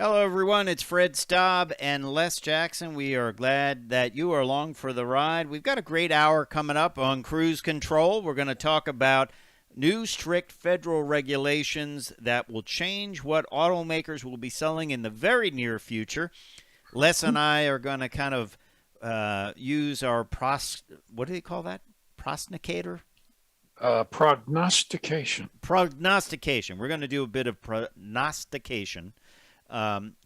Hello, everyone. It's Fred Staub and Les Jackson. We are glad that you are along for the ride. We've got a great hour coming up on Cruise Control. We're going to talk about new strict federal regulations that will change what automakers will be selling in the very near future. Les and I are going to kind of use our what do they call that? Prognosticator? Prognostication. Prognostication. We're going to do a bit of prognostication.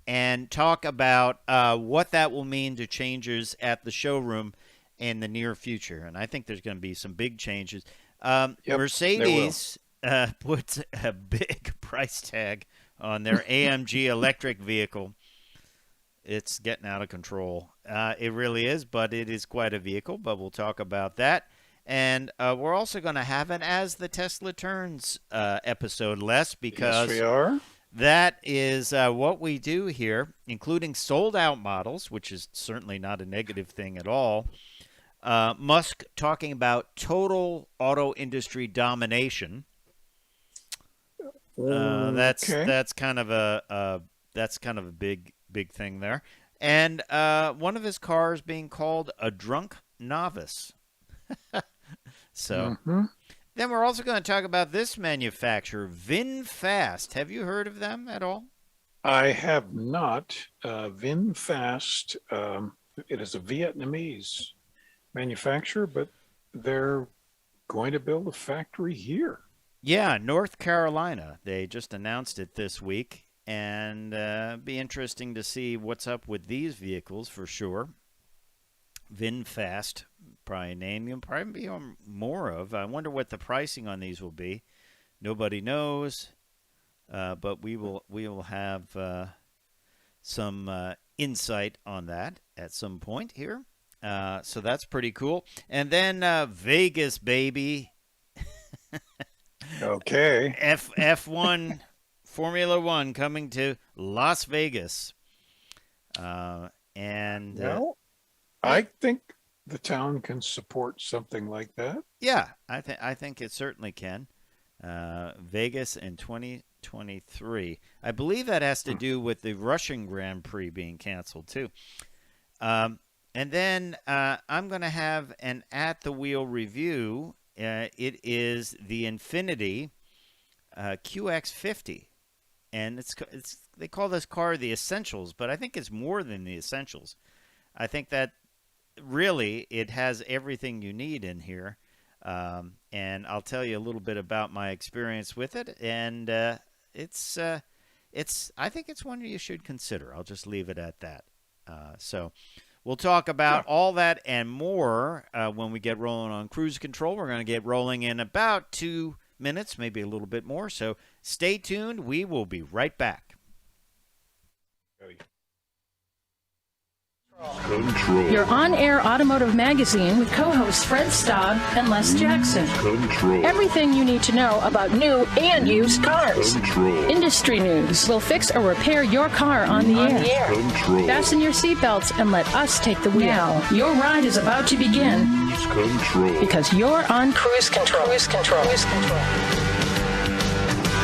And talk about what that will mean to changes at the showroom in the near future. And I think there's going to be some big changes. Mercedes puts a big price tag on their AMG electric vehicle. It's getting out of control. It really is, but it is quite a vehicle, but we'll talk about that. And we're also going to have an As the Tesla Turns episode, Les, because yes, we are. That is what we do here, including sold-out models, which is certainly not a negative thing at all. Musk talking about total auto industry domination. That's kind of a big thing there. And one of his cars being called a drunk novice. So. Mm-hmm. Then we're also going to talk about this manufacturer, Vin Fast. Have you heard of them at all? I have not. Vin Fast, it is a Vietnamese manufacturer, but they're going to build a factory here. Yeah, North Carolina. They just announced it this week, and be interesting to see what's up with these vehicles for sure. Vin Fast. Probably a name you'll probably be on more of. I wonder what the pricing on these will be. Nobody knows, but we will have some insight on that at some point here. So that's pretty cool. And then Vegas, baby. Okay. F1 Formula One coming to Las Vegas, and I think the town can support something like that. Yeah, I think it certainly can. Vegas in 2023. I believe that has to do with the Russian Grand Prix being canceled too. And then I'm going to have an at the wheel review. It is the Infiniti QX50, and it's they call this car the Essentials, but I think it's more than the Essentials. I think that really it has everything you need in here, and I'll tell you a little bit about my experience with it, and it's I think it's one you should consider. I'll just leave it at that. So we'll talk about all that and more when we get rolling on Cruise Control. We're going to get rolling in about 2 minutes, maybe a little bit more, so stay tuned. We will be right back. Control. Your on-air automotive magazine with co-hosts Fred Staub and Les Jackson. Control. Everything you need to know about new and used cars. Control. Industry news. We'll fix or repair your car on the air. Control. Fasten your seatbelts and let us take the wheel. Now, your ride is about to begin. Control. Because you're on Cruise Control. Cruise Control. Cruise Control.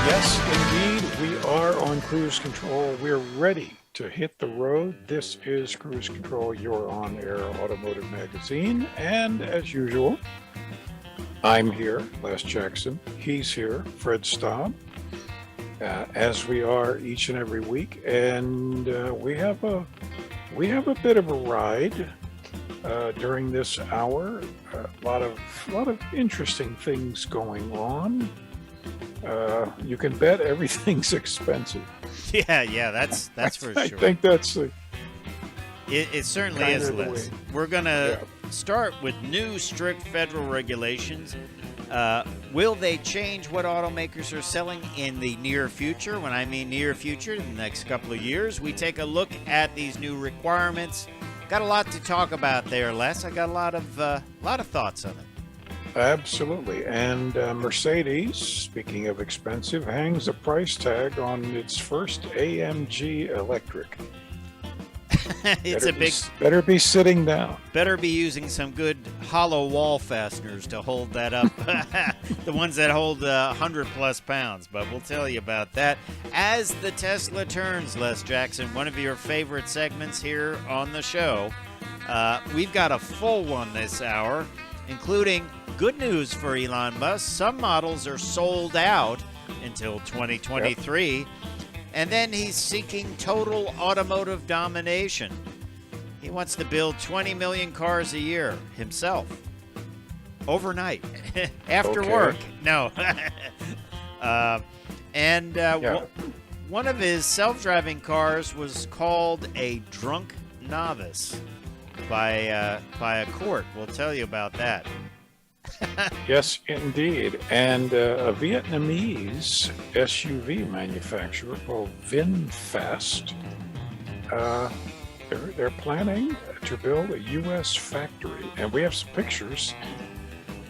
Yes, indeed, we are on Cruise Control. We're ready to hit the road. This is Cruise Control, your on-air automotive magazine. And as usual, I'm here, Les Jackson. He's here, Fred Staub, as we are each and every week. And we have a bit of a ride during this hour. A lot of interesting things going on. You can bet everything's expensive. Yeah, that's for sure. I think that's it certainly is, Liz. We're going to start with new strict federal regulations. Will they change what automakers are selling in the near future? When I mean near future, in the next couple of years, we take a look at these new requirements. Got a lot to talk about there, Les. I got a lot of thoughts on it. Absolutely. And Mercedes, speaking of expensive, hangs a price tag on its first AMG electric. It's a big. Better be sitting down. Better be using some good hollow wall fasteners to hold that up. The ones that hold 100+ pounds. But we'll tell you about that as the Tesla turns. Les Jackson, one of your favorite segments here on the show. We've got a full one this hour, including good news for Elon Musk. Some models are sold out until 2023. Yep. And then he's seeking total automotive domination. He wants to build 20 million cars a year himself. Overnight. After work. No. One of his self-driving cars was called a drunk novice by a court. We'll tell you about that. Yes, indeed. And a Vietnamese SUV manufacturer called Vin Fast, they're planning to build a U.S. factory. And we have some pictures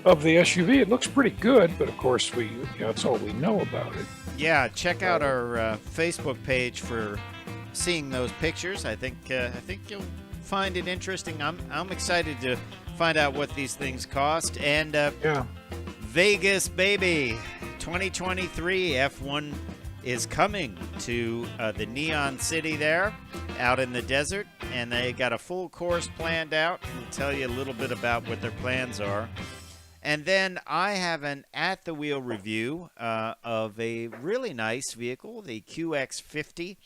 of the SUV. It looks pretty good, but of course, that's all we know about it. Yeah, check out our Facebook page for seeing those pictures. I think you'll find it interesting. I'm excited to find out what these things cost. And Vegas, baby, 2023 F1 is coming to the Neon City there, out in the desert, and they got a full course planned out. We'll tell you a little bit about what their plans are. And then I have an at-the-wheel review of a really nice vehicle, the QX50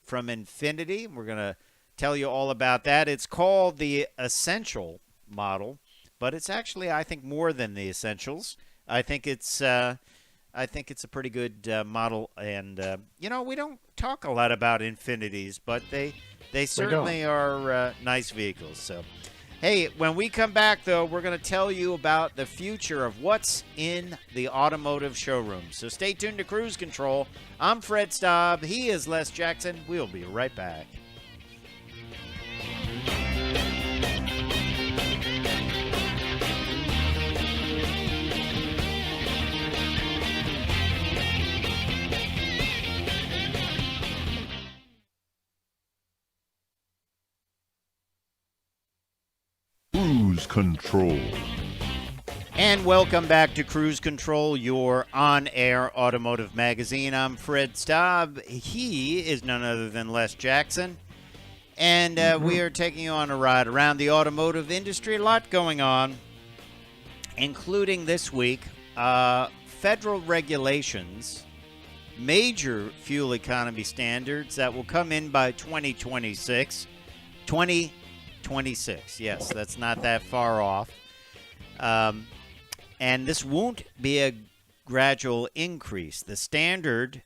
from Infiniti. We're going to tell you all about that. It's called the Essential model, but it's actually, I think, more than the Essentials. I think it's a pretty good model, and we don't talk a lot about Infinitis, but they certainly are nice vehicles. So, hey, when we come back, though, we're going to tell you about the future of what's in the automotive showroom. So stay tuned to Cruise Control. I'm Fred Staub. He is Les Jackson. We'll be right back. Cruise Control. And welcome back to Cruise Control, your on-air automotive magazine. I'm Fred Staub. He is none other than Les Jackson. And we are taking you on a ride around the automotive industry. A lot going on, including this week, federal regulations, major fuel economy standards that will come in by 2026. 2026, yes, that's not that far off. And this won't be a gradual increase. The standard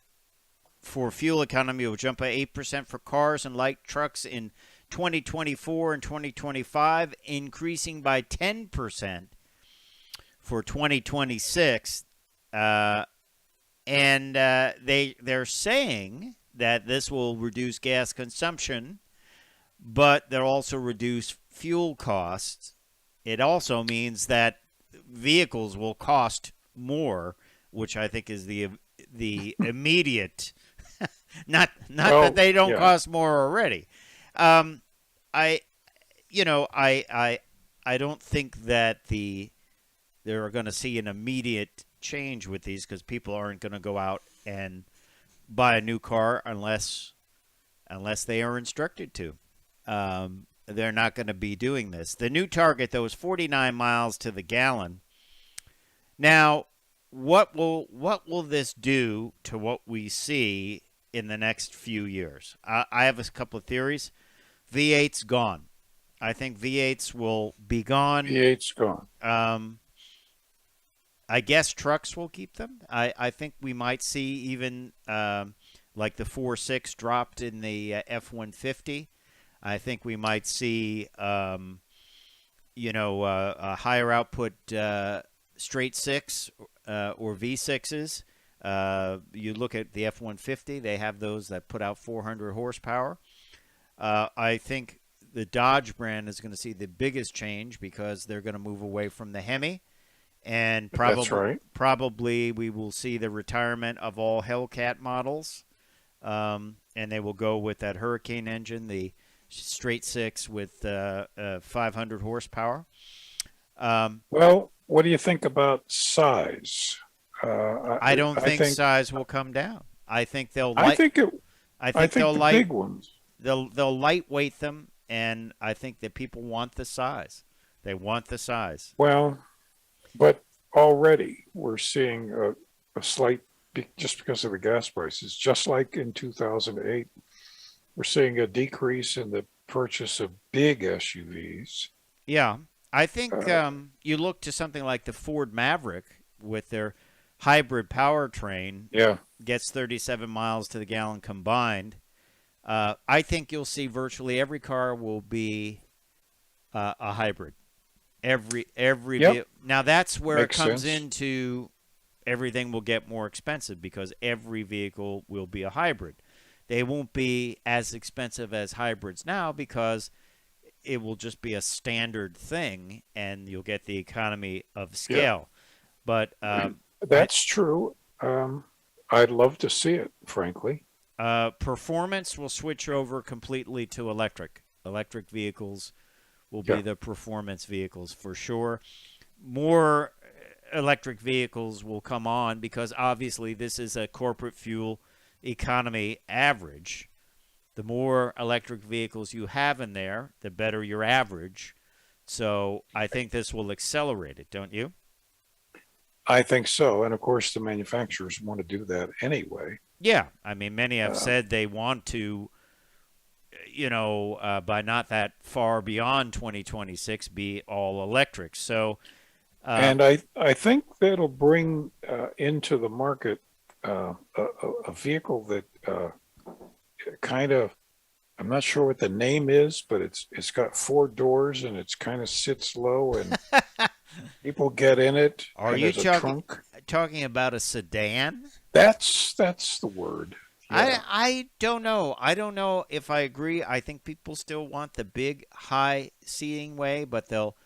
for fuel economy will jump by 8% for cars and light trucks in 2024 and 2025, increasing by 10% for 2026. They're saying that this will reduce gas consumption, but they'll also reduce fuel costs. It also means that vehicles will cost more, which I think is the immediate. not that they don't cost more already. I don't think that they're going to see an immediate change with these, because people aren't going to go out and buy a new car unless they are instructed to. They're not going to be doing this. The new target, though, is 49 miles to the gallon. Now, what will this do to what we see in the next few years? I have a couple of theories. V8's gone. I think V8s will be gone. V8's gone. I guess trucks will keep them. I think we might see even like the 4.6 dropped in the F-150. I think we might see, a higher output straight six or V6s. You look at the F-150; they have those that put out 400 horsepower. I think the Dodge brand is going to see the biggest change, because they're going to move away from the Hemi, and probably we will see the retirement of all Hellcat models, and they will go with that Hurricane engine, the straight six with 500 horsepower. Well, what do you think about size? I don't I think think size will come down. I think they'll I think it. I I think think they'll the big ones. they'll lightweight them, and I think that people want the size. They want the size. Well, but already we're seeing a slight, just because of the gas prices, just like in 2008, we're seeing a decrease in the purchase of big SUVs. Yeah, I think Uh, you look to something like the Ford Maverick with their hybrid powertrain, yeah, gets 37 miles to the gallon combined. I think you'll see virtually every car will be a hybrid. yep, Now that's where it makes comes sense. into everything will get more expensive because every vehicle will be a hybrid. They won't be as expensive as hybrids now because it will just be a standard thing and you'll get the economy of Yep, scale. But that's true. I'd love to see it, frankly. performance will switch over completely to electric. Electric vehicles will be Yeah, the performance vehicles for sure. More electric vehicles will come on because obviously this is a corporate fuel economy average. The more electric vehicles you have in there, the better your average. So I think this will accelerate it, don't you? I think so. And of course, the manufacturers want to do that anyway. Yeah. I mean, many have Uh, said they want to, by not that far beyond 2026, be all electric. So, uh, and I think that'll bring into the market a vehicle that kind of, I'm not sure what the name is, but it's got four doors and it's kind of sits low and people get in it are and you there's a trunk. talking about a sedan? That's the word. Yeah. I don't know. I don't know if I agree. I think people still want the big high seating way, but they'll,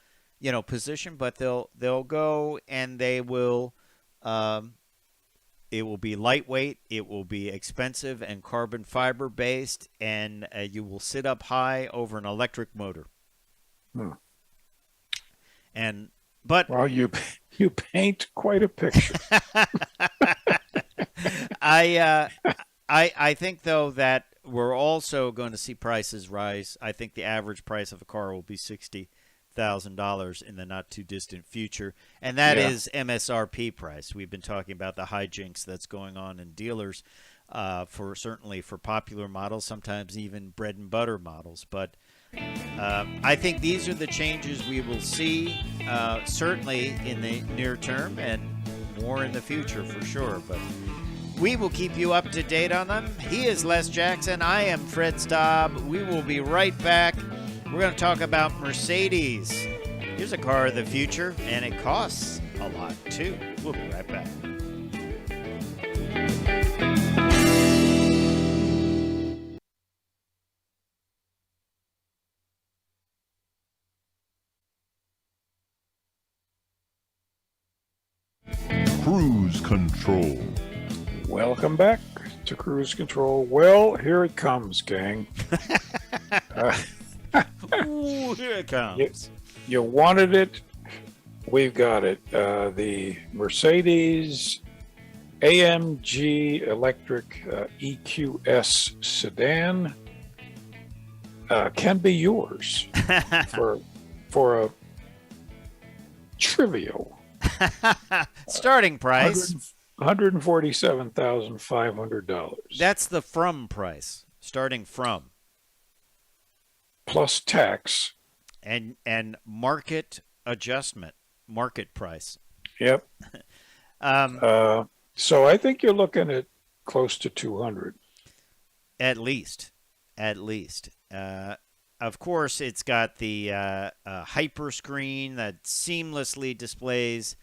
position, but they'll go and they will um it will be lightweight, it will be expensive and carbon fiber based, and you will sit up high over an electric motor. Hmm. And but Well, you paint quite a picture. I I think though that we're also going to see prices rise. I think the average price of a car will be $60,000 in the not too distant future, and that Yeah. is MSRP price. We've been talking about the hijinks that's going on in dealers for certainly for popular models, sometimes even bread and butter models. But I think these are the changes we will see, certainly in the near term and more in the future for sure. But we will keep you up to date on them. He is Les Jackson. I am Fred Staub. We will be right back. We're going to talk about Mercedes. Here's a car of the future, and it costs a lot too. We'll be right back. Cruise control. Welcome back to Cruise Control. Well, here it comes, gang. Uh, Ooh, here it comes. you wanted it, we've got it. The Mercedes AMG electric EQS sedan can be yours for a trivial Starting price. $147,500 That's the from price. Starting from. plus tax. And market adjustment, market price. Yep. Um, So I think you're looking at close to 200. at least. Of course, it's got the hyper screen that seamlessly displays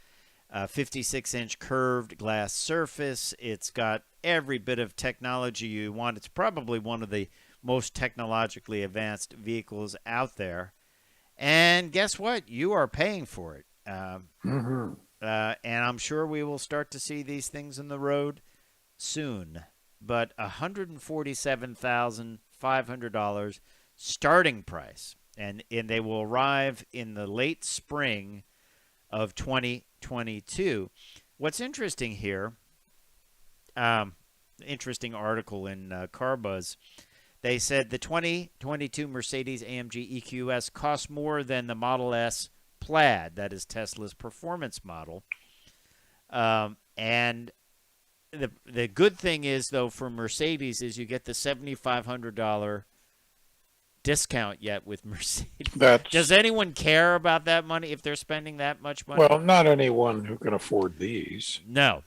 a 56-inch curved glass surface. It's got every bit of technology you want. It's probably one of the most technologically advanced vehicles out there. And guess what? You are paying for it. Mm-hmm. And I'm sure we will start to see these things in the road soon. But $147,500, starting price, and they will arrive in the late spring of 2022. What's interesting here, interesting article in CarBuzz, they said the 2022 Mercedes-AMG EQS costs more than the Model S Plaid, that is Tesla's performance model. And the good thing is, though, for Mercedes is you get the $7,500 discount yet with Mercedes. Does anyone care about that money if they're spending that much money? Well, not anyone who can afford these. No.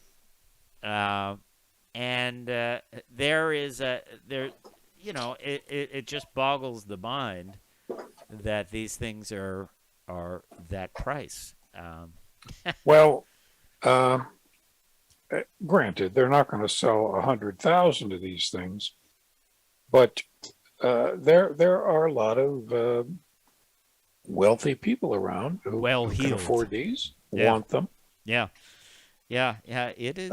And there is it just boggles the mind that these things are that price. Well, granted, they're not going to sell 100,000 of these things, but there are a lot of wealthy people around who can afford these, want them. Yeah. It is.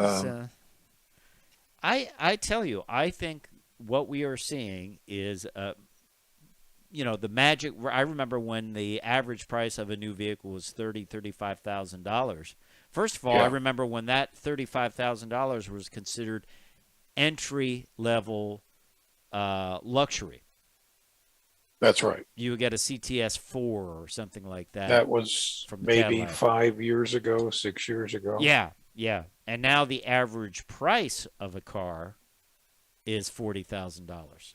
I tell you, I think what we are seeing is, the magic. I remember when the average price of a new vehicle was $35,000. First of all, I remember when that $35,000 was considered entry-level luxury. That's right. You would get a CTS 4 or something like that. That was from maybe Cadillac. 5 years ago, 6 years ago. Yeah. And now the average price of a car is $40,000.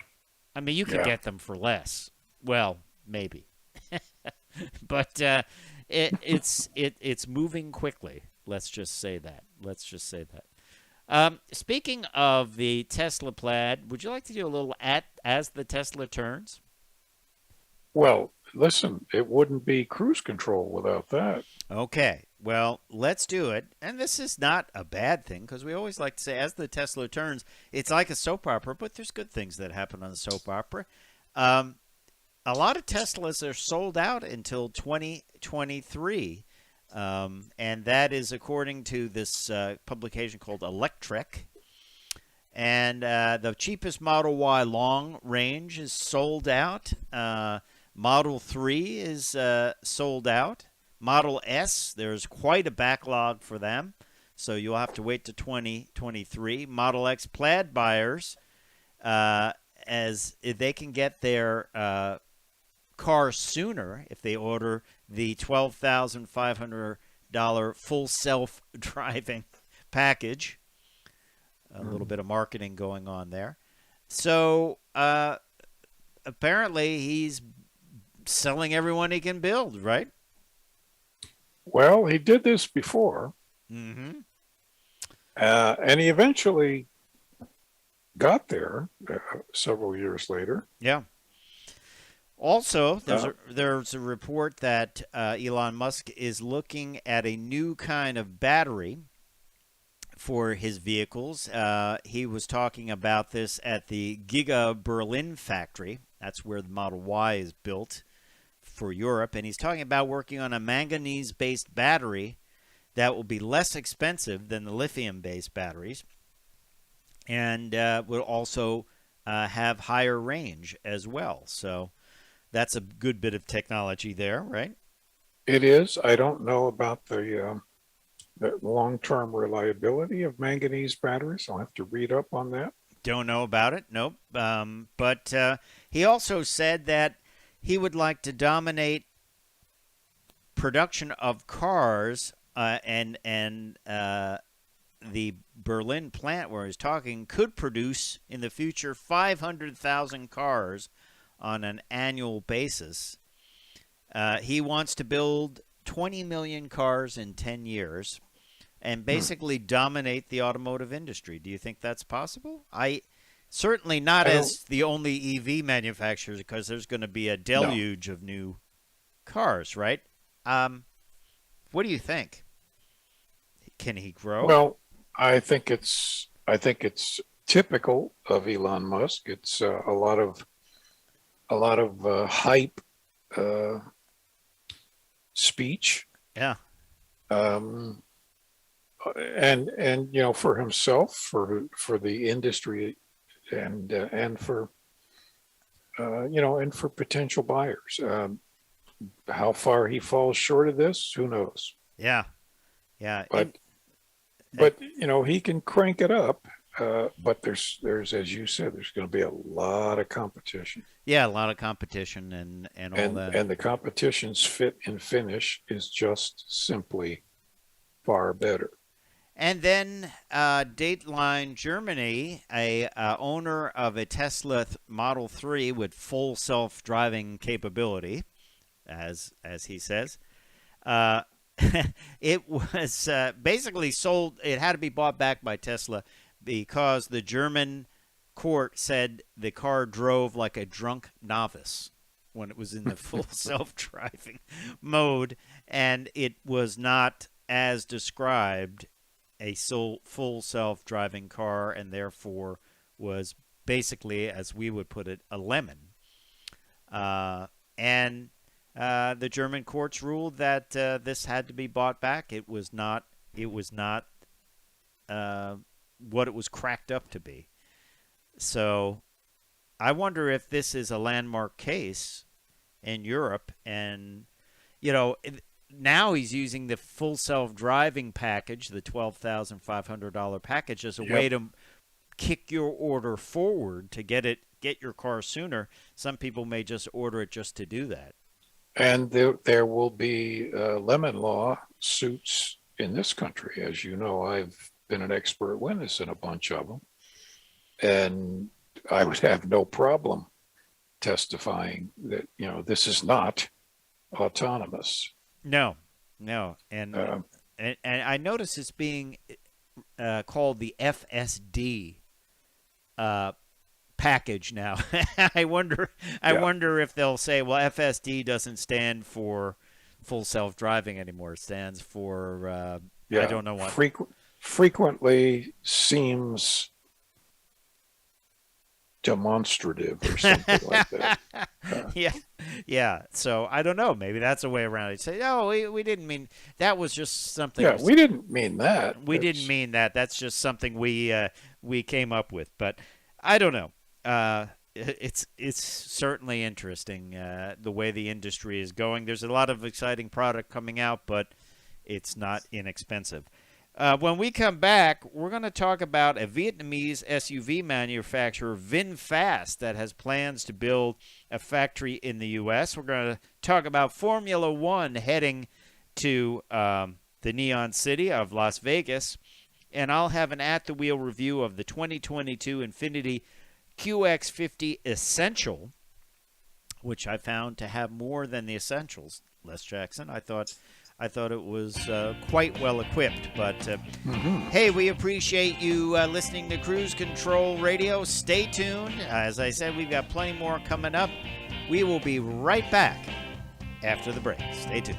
I mean, you can get them for less. Well, maybe. But it's moving quickly. Let's just say that. Speaking of the Tesla Plaid, would you like to do a little as the Tesla turns? Well, listen, it wouldn't be cruise control without that. Okay, well, let's do it. And this is not a bad thing, because we always like to say, as the Tesla turns, it's like a soap opera, but there's good things that happen on a soap opera. A lot of Teslas are sold out until 2023, and that is according to this publication called Electrek. And the cheapest Model Y long range is sold out. Model 3 is sold out. Model S, there's quite a backlog for them, so you'll have to wait to 2023. Model X Plaid buyers, as they can get their car sooner if they order the $12,500 full self-driving package. A little bit of marketing going on there. So apparently he's selling everyone he can build, right? Well, he did this before. Mm-hmm. And he eventually got there several years later. Yeah. Also, there's a report that Elon Musk is looking at a new kind of battery for his vehicles. He was talking about this at the Giga Berlin factory. That's where the Model Y is built for Europe. And he's talking about working on a manganese-based battery that will be less expensive than the lithium-based batteries and will also have higher range as well. So that's a good bit of technology there, right? It is. I don't know about the long-term reliability of manganese batteries. I'll have to read up on that. Don't know about it, nope. But he also said that he would like to dominate production of cars, and the Berlin plant where he's talking could produce in the future 500,000 cars on an annual basis. He wants to build 20 million cars in 10 years and basically dominate the automotive industry. Do you think that's possible? Certainly not as the only EV manufacturer, because there's going to be a deluge of new cars, right? What do you think? Can he grow? Well, I think it's typical of Elon Musk. It's a lot of hype speech. Yeah. And for himself, for the industry, and for and for potential buyers. How far he falls short of this, who knows? Yeah. Yeah. But he can crank it up. But there's, as you said, there's going to be a lot of competition. Yeah, a lot of competition and all that. And the competition's fit and finish is just simply far better. And then Dateline Germany, a owner of a Tesla Model 3 with full self-driving capability, as he says, it was basically sold. It had to be bought back by Tesla because the German court said the car drove like a drunk novice when it was in the full self-driving mode, and it was not as described a full self-driving car, and therefore was basically, as we would put it, a lemon. And the German courts ruled that this had to be bought back. It was not. What it was cracked up to be. So I wonder if this is a landmark case in Europe, and now he's using the full self-driving package, the $12,500 package, as a way to kick your order forward to get your car sooner. Some people may just order it just to do that. And there will be lemon law suits in this country. As you know, I've been an expert witness in a bunch of them, and I would have no problem testifying that this is not autonomous. No, and I notice it's being called the FSD package now. I wonder if they'll say, well, FSD doesn't stand for full self-driving anymore. It stands for I don't know what. Frequently seems demonstrative or something like that. Yeah. So I don't know. Maybe that's a way around it. Say, oh, we didn't mean that. Was just something. Yeah, we didn't mean that. We didn't mean that. That's just something we came up with. But I don't know. It's certainly interesting the way the industry is going. There's a lot of exciting product coming out, but it's not inexpensive. When we come back, we're going to talk about a Vietnamese SUV manufacturer, Vin Fast, that has plans to build a factory in the U.S. We're going to talk about Formula One heading to the Neon City of Las Vegas. And I'll have an at-the-wheel review of the 2022 Infiniti QX50 Essential, which I found to have more than the Essentials. Les Jackson, I thought it was quite well equipped. But hey, we appreciate you listening to Cruise Control Radio. Stay tuned. As I said, we've got plenty more coming up. We will be right back after the break. Stay tuned.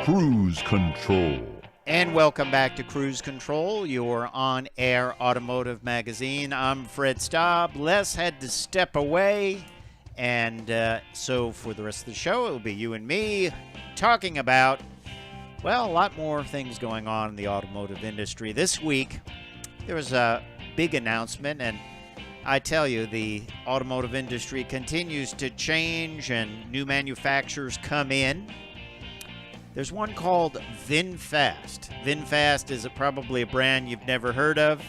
Cruise Control. And welcome back to Cruise Control, your on-air automotive magazine. I'm Fred Staub. Les had to step away, and so for the rest of the show, it'll be you and me talking about, well, a lot more things going on in the automotive industry. This week, there was a big announcement, and I tell you, the automotive industry continues to change, and new manufacturers come in. There's one called Vin Fast. Vin Fast is probably a brand you've never heard of.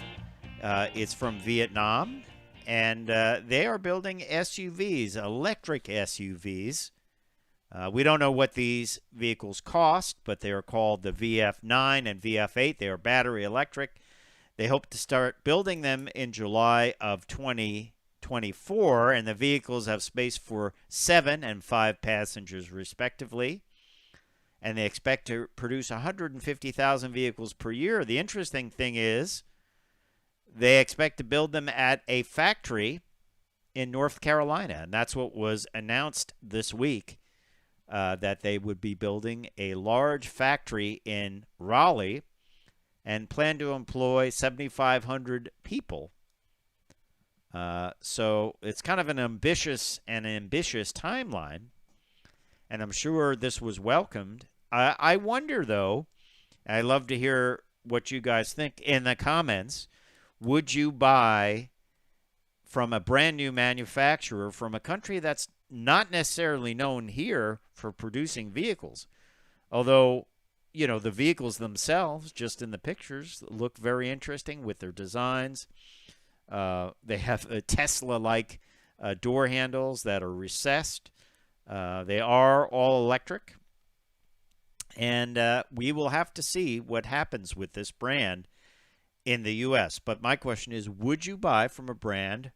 It's from Vietnam, and they are building SUVs, electric SUVs. We don't know what these vehicles cost, but they are called the VF9 and VF8. They are battery electric. They hope to start building them in July of 2024, and the vehicles have space for 7 and 5 passengers, respectively. And they expect to produce 150,000 vehicles per year. The interesting thing is they expect to build them at a factory in North Carolina. And that's what was announced this week, that they would be building a large factory in Raleigh and plan to employ 7,500 people. So it's kind of an ambitious timeline, and I'm sure this was welcomed. I wonder, though, I'd love to hear what you guys think in the comments. Would you buy from a brand new manufacturer from a country that's not necessarily known here for producing vehicles? Although, you know, the vehicles themselves, just in the pictures, look very interesting with their designs. They have a Tesla-like door handles that are recessed. They are all electric. And we will have to see what happens with this brand in the U.S. But my question is, would you buy from a brand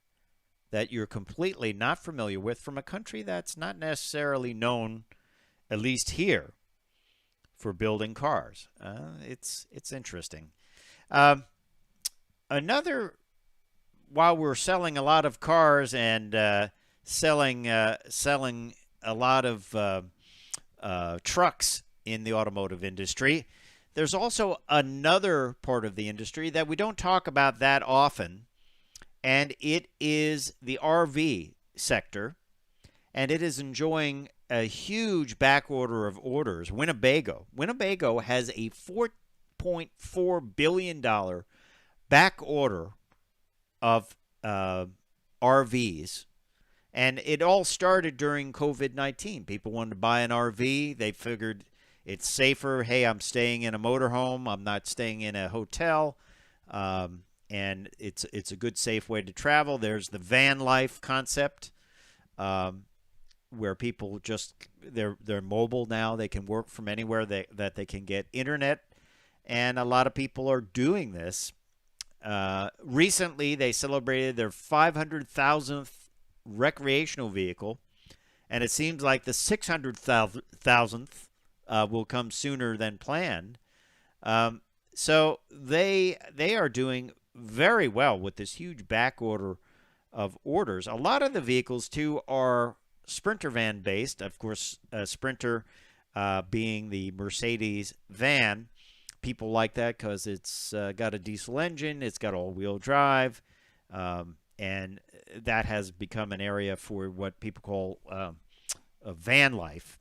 that you're completely not familiar with, from a country that's not necessarily known, at least here, for building cars? It's interesting. While we're selling a lot of cars and selling a lot of trucks in the automotive industry, there's also another part of the industry that we don't talk about that often, and it is the RV sector, and it is enjoying a huge backorder of orders. Winnebago has a $4.4 billion back order of RVs. And it all started during COVID-19. People wanted to buy an RV. They figured it's safer. Hey, I'm staying in a motorhome. I'm not staying in a hotel. And it's a good, safe way to travel. There's the van life concept, where people just, they're mobile now. They can work from anywhere that they can get internet. And a lot of people are doing this. Recently, they celebrated their 500,000th recreational vehicle, and it seems like the 600,000th will come sooner than planned. So they are doing very well with this huge back order of orders. A lot of the vehicles, too, are Sprinter van based. Of course, Sprinter being the Mercedes van. People like that because it's got a diesel engine, it's got all-wheel drive, and that has become an area for what people call a van life.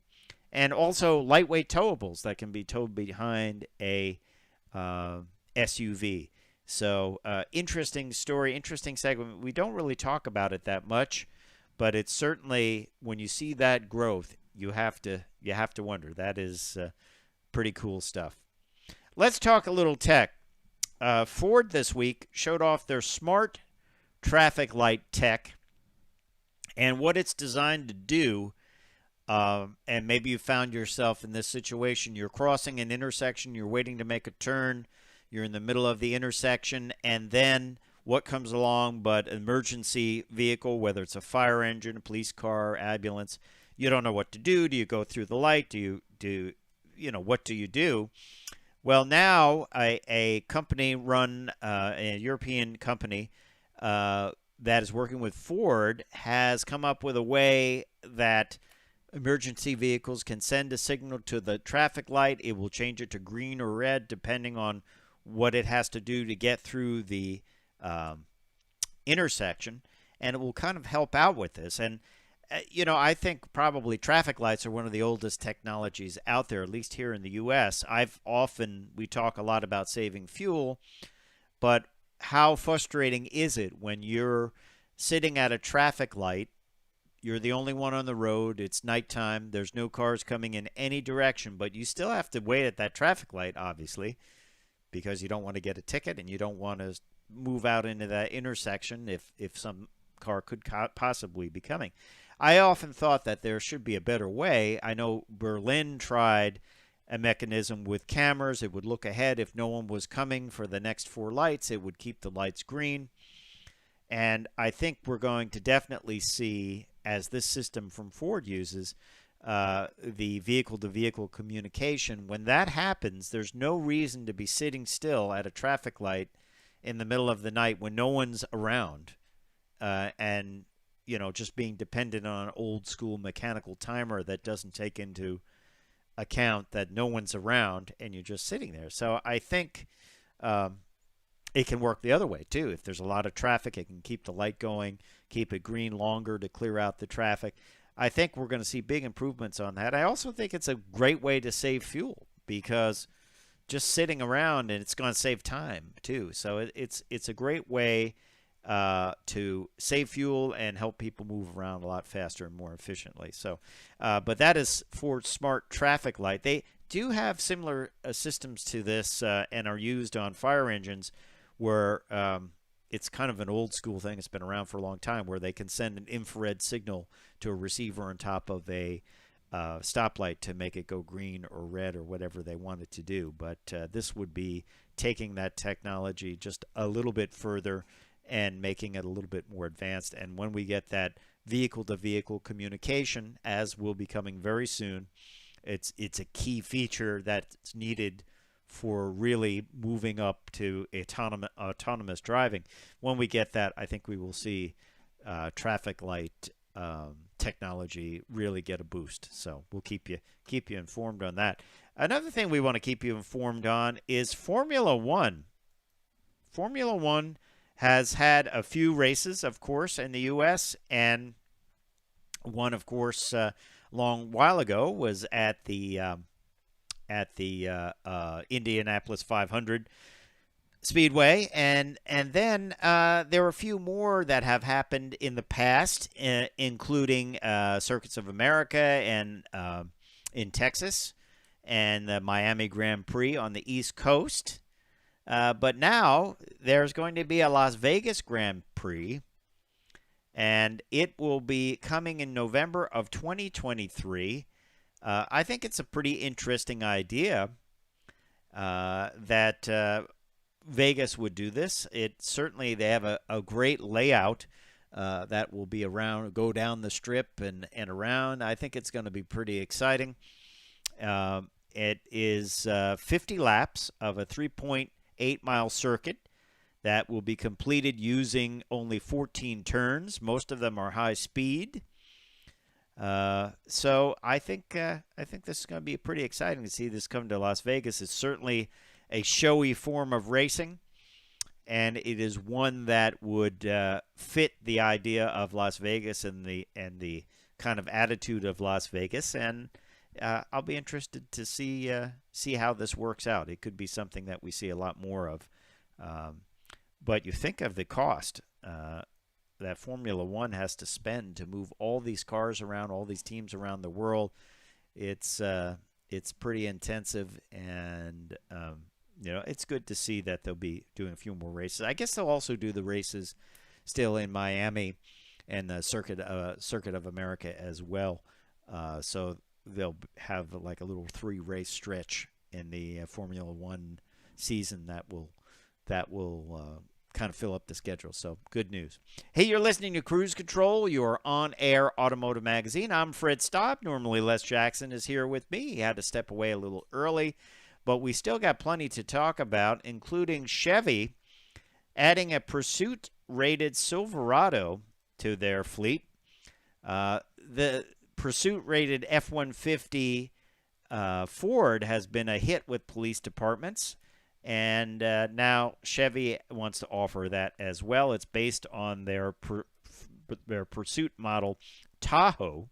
And also lightweight towables that can be towed behind a SUV. So interesting story, interesting segment. We don't really talk about it that much, but it's certainly, when you see that growth, you have to wonder. That is pretty cool stuff. Let's talk a little tech. Ford this week showed off their smart traffic light tech and what it's designed to do. And maybe you found yourself in this situation. You're crossing an intersection. You're waiting to make a turn. You're in the middle of the intersection. And then what comes along but an emergency vehicle, whether it's a fire engine, a police car, ambulance. You don't know what to do. Do you go through the light? What do you do? Well, now a company a European company that is working with Ford has come up with a way that emergency vehicles can send a signal to the traffic light. It will change it to green or red depending on what it has to do to get through the intersection, and it will kind of help out with this. And I think probably traffic lights are one of the oldest technologies out there, at least here in the U.S. We talk a lot about saving fuel, but how frustrating is it when you're sitting at a traffic light, you're the only one on the road, it's nighttime, there's no cars coming in any direction, but you still have to wait at that traffic light, obviously, because you don't want to get a ticket and you don't want to move out into that intersection if some car could possibly be coming. I often thought that there should be a better way. I know Berlin tried a mechanism with cameras. It would look ahead. If no one was coming for the next 4 lights, it would keep the lights green. And I think we're going to definitely see, as this system from Ford uses, the vehicle-to-vehicle communication. When that happens, there's no reason to be sitting still at a traffic light in the middle of the night when no one's around. And just being dependent on an old school mechanical timer that doesn't take into account that no one's around and you're just sitting there. So I think it can work the other way too. If there's a lot of traffic, it can keep the light going, keep it green longer to clear out the traffic. I think we're going to see big improvements on that. I also think it's a great way to save fuel because just sitting around, and it's going to save time too. So it's a great way to save fuel and help people move around a lot faster and more efficiently. So, but that is for smart traffic light. They do have similar systems to this and are used on fire engines where it's kind of an old school thing. It's been around for a long time where they can send an infrared signal to a receiver on top of a stoplight to make it go green or red or whatever they want it to do. But this would be taking that technology just a little bit further and making it a little bit more advanced. And when we get that vehicle-to-vehicle communication, as will be coming very soon, it's a key feature that's needed for really moving up to autonomous driving. When we get that, I think we will see traffic light technology really get a boost. So we'll keep you informed on that. Another thing we want to keep you informed on is Formula One. Formula One has had a few races, of course, in the U.S., and one, of course, a long while ago was at the Indianapolis 500 Speedway, and then there are a few more that have happened in the past, including Circuits of America and in Texas, and the Miami Grand Prix on the East Coast. But now there's going to be a Las Vegas Grand Prix, and it will be coming in November of 2023. I think it's a pretty interesting idea that Vegas would do this. Certainly they have a great layout that will be around, go down the strip and around. I think it's going to be pretty exciting. It is 50 laps of a 3.8-mile circuit that will be completed using only 14 turns. Most of them are high speed. So I think this is going to be pretty exciting to see this come to Las Vegas. It's certainly a showy form of racing, and it is one that would fit the idea of Las Vegas and the kind of attitude of Las Vegas. And I'll be interested to see how this works out. It could be something that we see a lot more of. But you think of the cost that Formula One has to spend to move all these cars around, all these teams around the world. It's pretty intensive, and it's good to see that they'll be doing a few more races. I guess they'll also do the races still in Miami and the Circuit of America as well. So they'll have like a little 3-race stretch in the Formula One season that will kind of fill up the schedule. So good news. Hey, you're listening to Cruise Control, your on-air automotive magazine. I'm Fred Staub. Normally Les Jackson is here with me. He had to step away a little early, but we still got plenty to talk about, including Chevy adding a Pursuit-rated Silverado to their fleet. The Pursuit-rated F-150 Ford has been a hit with police departments. And now Chevy wants to offer that as well. It's based on their Pursuit model Tahoe,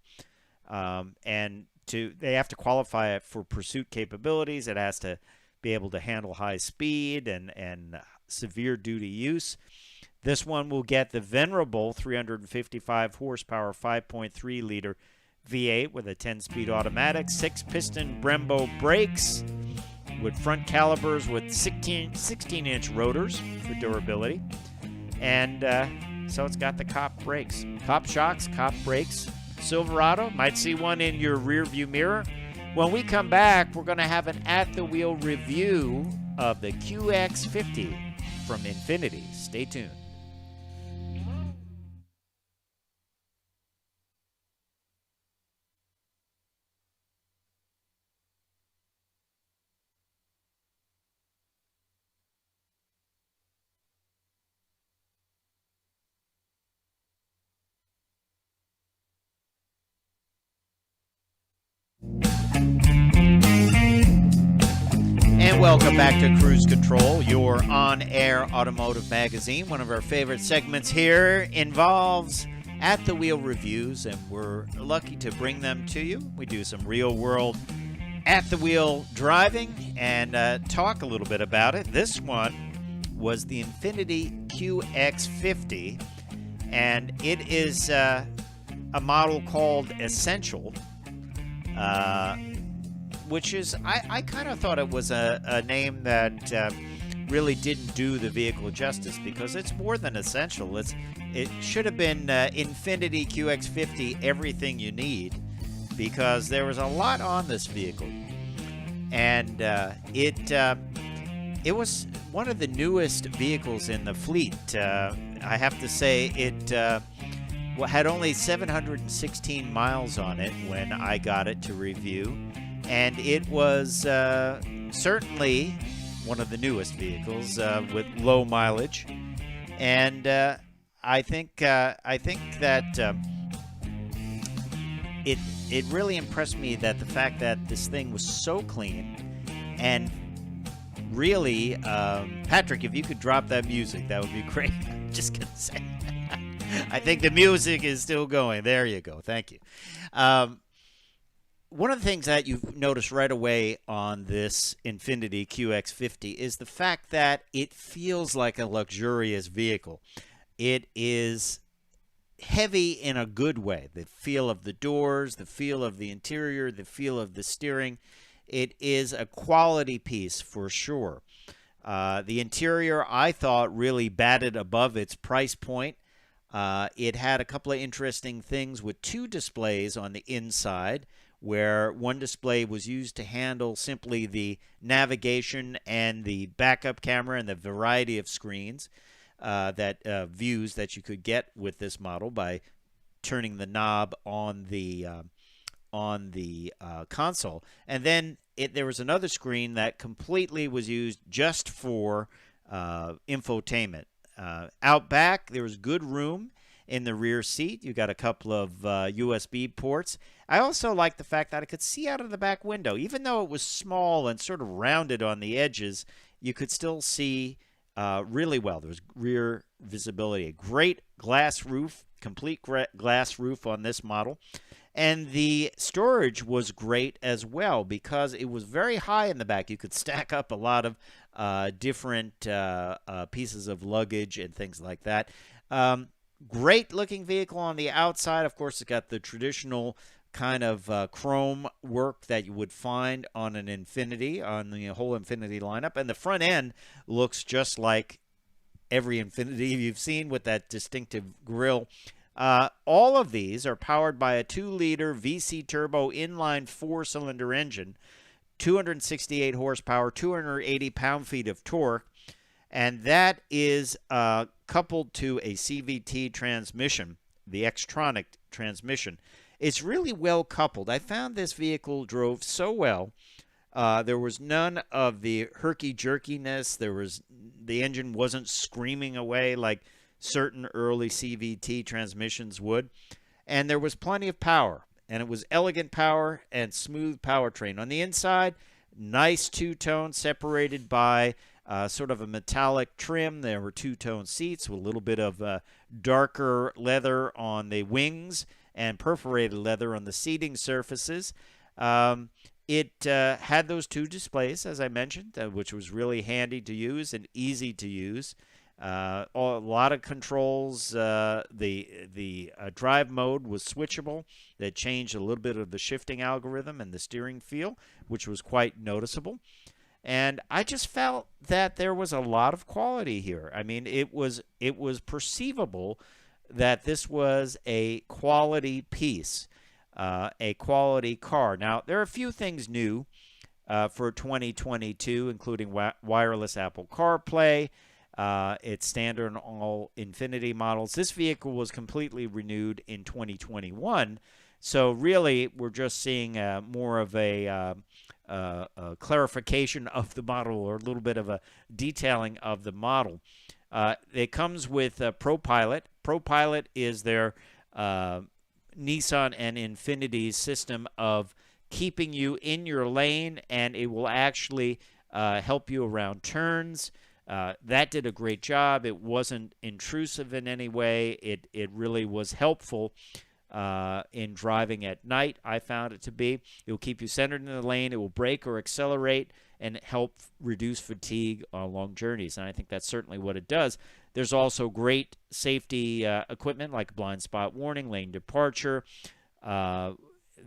and they have to qualify it for Pursuit capabilities. It has to be able to handle high speed and severe duty use. This one will get the venerable 355 horsepower 5.3 liter V8 with a 10-speed automatic, 6-piston Brembo brakes, with front calipers with 16-inch rotors for durability. And so it's got the cop brakes. Cop shocks, cop brakes. Silverado, might see one in your rearview mirror. When we come back, we're going to have an at-the-wheel review of the QX50 from Infiniti. Stay tuned. welcome back to Cruise Control, your on-air automotive magazine. One of our favorite segments here involves at-the-wheel reviews, and we're lucky to bring them to you. We do some real-world at-the-wheel driving and talk a little bit about it. This one was the Infiniti QX50, and it is a model called Essential, which is, I kind of thought it was a name that really didn't do the vehicle justice, because it's more than essential. It should have been Infiniti QX50 everything you need, because there was a lot on this vehicle. And it was one of the newest vehicles in the fleet. I have to say it had only 716 miles on it when I got it to review. And it was certainly one of the newest vehicles with low mileage, and I think that it really impressed me that the fact that this thing was so clean, and really, Patrick, if you could drop that music, that would be great. I'm just gonna say, I think the music is still going. There you go. Thank you. One of the things that you've noticed right away on this Infiniti QX50 is the fact that it feels like a luxurious vehicle. It is heavy in a good way. The feel of the doors, the feel of the interior, the feel of the steering. It is a quality piece for sure. The interior, I thought, really batted above its price point. It had a couple of interesting things with two displays on the inside, where one display was used to handle simply the navigation and the backup camera and the variety of screens views that you could get with this model by turning the knob on the console. And then there was another screen that completely was used just for infotainment. Out back, there was good room in the rear seat. You got a couple of USB ports. I also like the fact that I could see out of the back window. Even though it was small and sort of rounded on the edges, you could still see really well. There was rear visibility. A great glass roof, complete glass roof on this model. And the storage was great as well, because it was very high in the back. You could stack up a lot of different pieces of luggage and things like that. Great looking vehicle on the outside. Of course, it's got the traditional kind of chrome work that you would find on an Infiniti, on the whole Infiniti lineup. And the front end looks just like every Infiniti you've seen, with that distinctive grille. All of these are powered by a 2-liter VC turbo inline 4-cylinder engine, 268 horsepower, 280 pound-feet of torque, and that is coupled to a CVT transmission, the Xtronic transmission. It's really well coupled. I found this vehicle drove so well. There was none of the herky-jerkiness. The engine wasn't screaming away like certain early CVT transmissions would. And there was plenty of power. And it was elegant power and smooth powertrain. On the inside, nice two-tone separated by sort of a metallic trim. There were two-tone seats with a little bit of darker leather on the wings and perforated leather on the seating surfaces. It had those two displays, as I mentioned, which was really handy to use and easy to use. A lot of controls. The drive mode was switchable. That changed a little bit of the shifting algorithm and the steering feel, which was quite noticeable. And I just felt that there was a lot of quality here. I mean, it was perceivable that this was a quality piece, a quality car. Now, there are a few things new for 2022, including wireless Apple CarPlay. It's standard on all Infiniti models. This vehicle was completely renewed in 2021. So really, we're just seeing more of a clarification of the model, or a little bit of a detailing of the model. It comes with ProPilot. ProPilot is their Nissan and Infiniti's system of keeping you in your lane, and it will actually help you around turns. That did a great job. It wasn't intrusive in any way. It really was helpful in driving at night. I found it to be. It will keep you centered in the lane. It will brake or accelerate and help reduce fatigue on long journeys. And I think that's certainly what it does. There's also great safety equipment like blind spot warning, lane departure.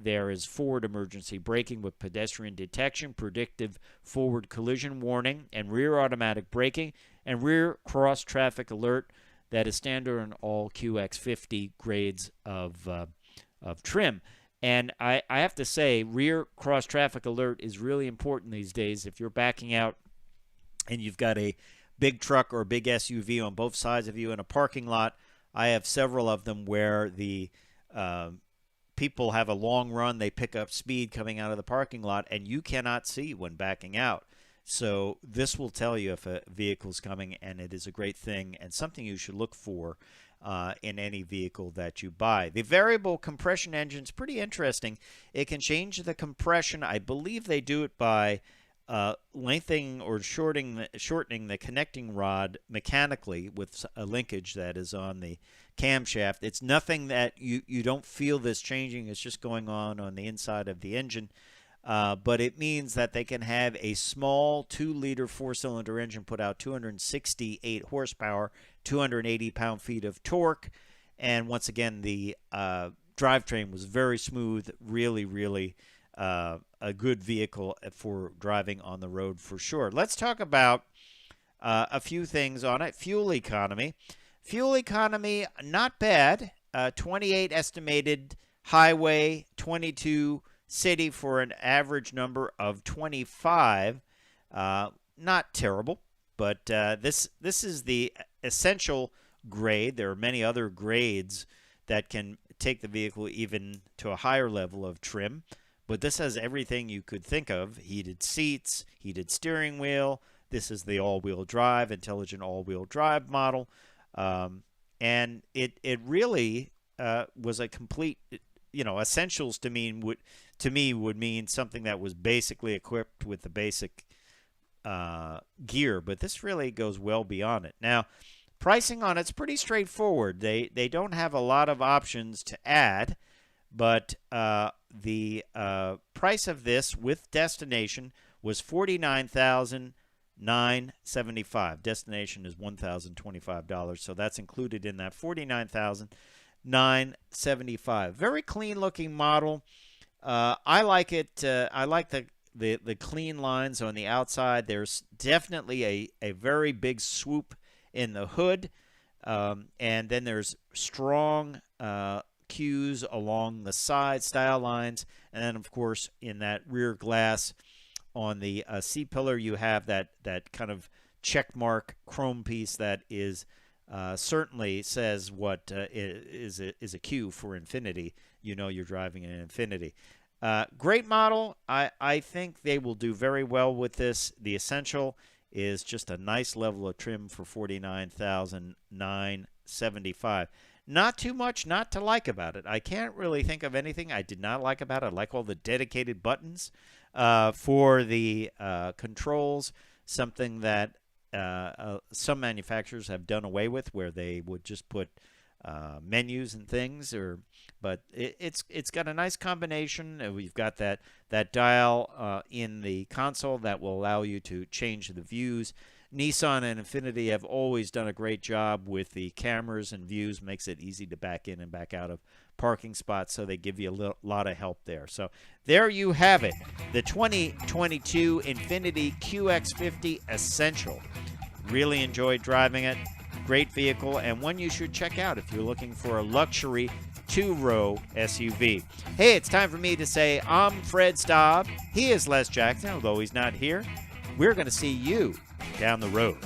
There is forward emergency braking with pedestrian detection, predictive forward collision warning, and rear automatic braking, and rear cross traffic alert that is standard in all QX50 grades of trim. And I have to say, rear cross traffic alert is really important these days. If you're backing out and you've got a big truck or a big SUV on both sides of you in a parking lot, I have several of them where the people have a long run, they pick up speed coming out of the parking lot, and you cannot see when backing out. So this will tell you if a vehicle's coming, and it is a great thing and something you should look for in any vehicle that you buy. The variable compression engine is pretty interesting. It can change the compression. I believe they do it by lengthening or shortening the connecting rod mechanically with a linkage that is on the camshaft. It's nothing that you don't feel this changing. It's just going on the inside of the engine. But it means that they can have a small 2-liter 4-cylinder engine put out 268 horsepower, 280 pound-feet of torque. And once again, the drivetrain was very smooth, really a good vehicle for driving on the road for sure. Let's talk about a few things on it. Fuel economy. Fuel economy, not bad. 28 estimated highway, 22 city for an average number of 25. Not terrible, but this is the essential grade. There are many other grades that can take the vehicle even to a higher level of trim, but this has everything you could think of: heated seats, heated steering wheel. This is the all-wheel drive, intelligent all-wheel drive model, and it really was a complete, essentials to me would mean something that was basically equipped with the basic gear, but this really goes well beyond it. Now, pricing on it's pretty straightforward. They don't have a lot of options to add, but the price of this with destination was $49,975. Destination is $1,025, so that's included in that $49,975. Very clean looking model. I like it. I like the clean lines on the outside. There's definitely a very big swoop in the hood, and then there's strong cues along the side style lines, and then of course in that rear glass on the C-pillar you have that kind of check mark chrome piece that is certainly says what is a cue for Infiniti. You're driving an Infiniti. Great model. I think they will do very well with this. The Essential is just a nice level of trim for $49,975. Not too much not to like about it. I can't really think of anything I did not like about it. I like all the dedicated buttons for the controls, something that some manufacturers have done away with, where they would just put menus and things, but it's got a nice combination. We've got that dial in the console that will allow you to change the views. Nissan and Infiniti have always done a great job with the cameras and views. Makes it easy to back in and back out of parking spots, so they give you a lot of help there. So there you have it, the 2022 Infiniti QX50 Essential. Really enjoyed driving it. Great vehicle, and one you should check out if you're looking for a luxury 2-row SUV. Hey, it's time for me to say I'm Fred Staub. He is Les Jackson, although he's not here. We're going to see you down the road.